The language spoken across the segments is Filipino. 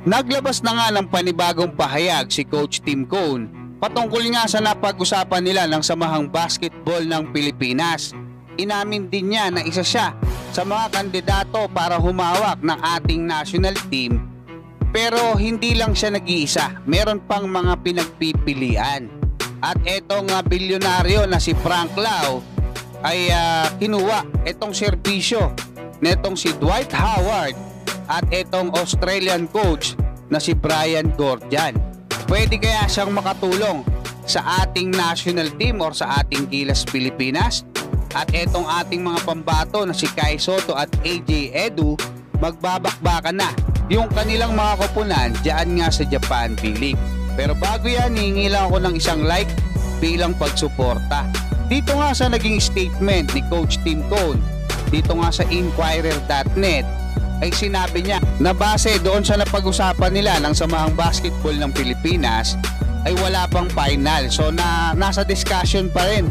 Naglabas na nga ng panibagong pahayag si Coach Tim Cone patungkol nga sa napag-usapan nila ng Samahang Basketball ng Pilipinas. Inamin din niya na isa siya sa mga kandidato para humawak ng ating national team, pero hindi lang siya nag-iisa, meron pang mga pinagpipilian. At etong bilyonaryo na si Frank Lau ay kinuha itong serbisyo netong si Dwight Howard at itong Australian coach na si Brian Goorjian. Pwede kaya siyang makatulong sa ating national team or sa ating Gilas Pilipinas? At itong ating mga pambato na si Kai Sotto at AJ Edu, magbabakbakan na yung kanilang mga koponan dyan nga sa Japan B-League. Pero bago yan, hihingi lang ako ng isang like bilang pagsuporta. Dito nga sa naging statement ni Coach Tim Cone, dito nga sa Inquirer.net, ay sinabi niya na base doon sa napag-usapan nila ng Samahang Basketball ng Pilipinas ay wala pang final. So nasa discussion pa rin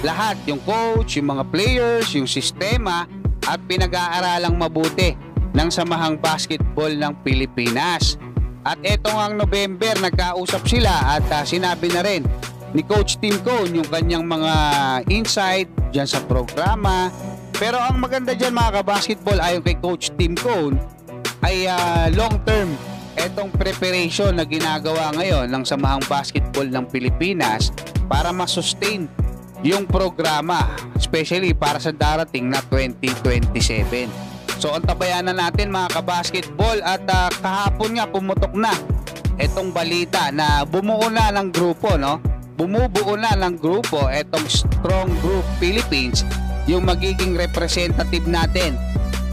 lahat, yung coach, yung mga players, yung sistema, at pinag-aaralang mabuti ng Samahang Basketball ng Pilipinas. At etong ang November nagkausap sila at sinabi na rin ni Coach Tim Cone yung kanyang mga insight dyan sa programa. Pero ang maganda dyan mga kabasketball, ayon kay Coach Tim Cone, ay long term etong preparation na ginagawa ngayon ng Samahang Basketball ng Pilipinas para masustain yung programa, especially para sa darating na 2027. So antabayanan natin mga kabasketball. At kahapon nga pumutok na etong balita na bumuo na ng grupo, no? Bumubuo na ng grupo etong Strong Group Philippines, yung magiging representative natin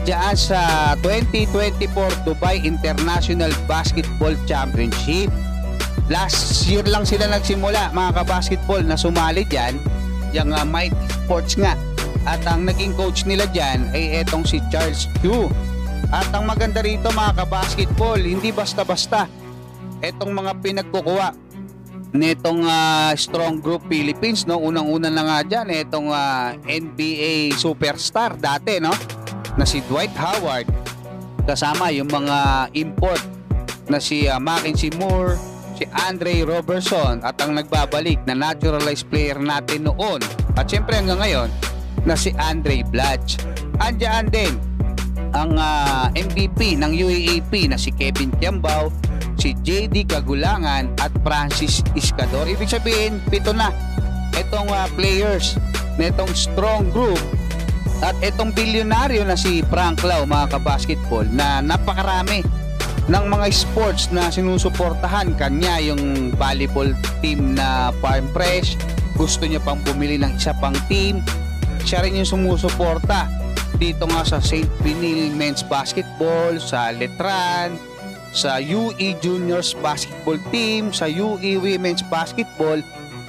diyan sa 2024 Dubai International Basketball Championship. Last year lang sila nagsimula mga kabasketball na sumali diyan, yung Might Sports nga. At ang naging coach nila diyan ay etong si Charles Q. At ang maganda rito mga kabasketball, hindi basta-basta etong mga pinagkukuha nitong Strong Group Philippines, no? Unang-una na nga dyan itong NBA superstar dati, no, na si Dwight Howard, kasama yung mga import na si Mackenzie Moore, si Andre Robertson, at ang nagbabalik na naturalized player natin noon at syempre hanggang ngayon na si Andre Blatch. Andiyan din ang MVP ng UAAP na si Kevin Kiambao, si JD Kagulangan at Francis Iscador. Ibig sabihin, 7 na itong players na itong Strong Group. At itong bilyonaryo na si Frank Lau mga kabasketball, na napakarami ng mga sports na sinusuportahan kanya, yung volleyball team na Farm Fresh, gusto niya pang bumili ng isa pang team. Siya rin yung sumusuporta dito nga sa St. Pinil Men's Basketball, sa Letran, sa UE Juniors Basketball Team, sa UE Women's Basketball,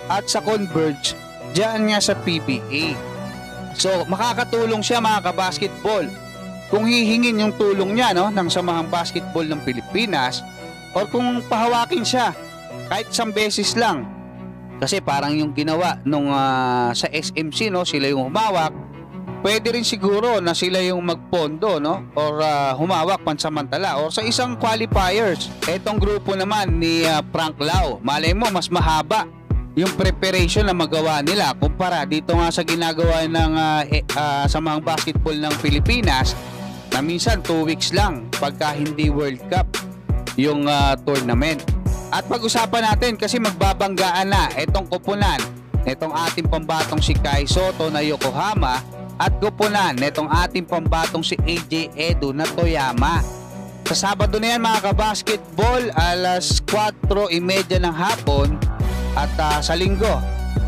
at sa Converge diyan nga sa PBA. So makakatulong siya mga kabasketball kung hihingin yung tulong niya, no, ng Samahang Basketball ng Pilipinas, or kung pahawakin siya kahit isang beses lang. Kasi parang yung ginawa nung sa SMC, no, sila yung humawak. Pwede rin siguro na sila yung magpondo, no, or humawak pansamantala or sa isang qualifiers. Etong grupo naman ni Frank Lau, malay mo mas mahaba yung preparation na magawa nila kumpara dito nga sa ginagawa ng Samahang Basketball ng Pilipinas, na minsan 2 weeks lang pagka hindi World Cup yung tournament. At pag-usapan natin kasi magbabanggaan na itong koponan, itong ating pambatong si Kai Sotto na Yokohama, at koponan netong ating pambatong si AJ Edu na Toyama. Sa Sabado na yan mga kabasketball, alas 4:30 ng hapon, at sa Linggo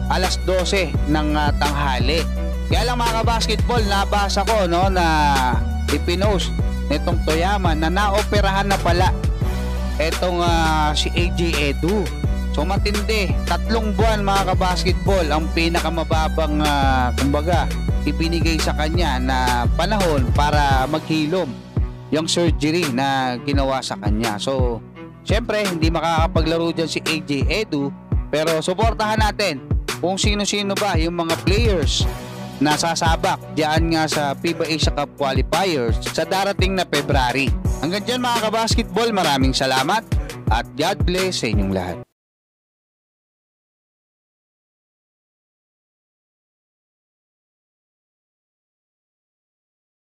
alas 12 ng tanghali. Kaya lang mga kabasketball, nabasa ko, no, na ipinost nitong Toyama na naoperahan na pala etong si AJ Edu. So matindi, 3 buwan mga kabasketball ang pinakamababang kumbaga ibinigay sa kanya na panahon para maghilom yung surgery na ginawa sa kanya. So syempre hindi makakapaglaro dyan si AJ Edu, pero suportahan natin kung sino-sino ba yung mga players na sasabak diyan nga sa FIBA Asia Cup qualifiers sa darating na February. Hanggang dyan mga kabasketball, maraming salamat at God bless sa inyong lahat.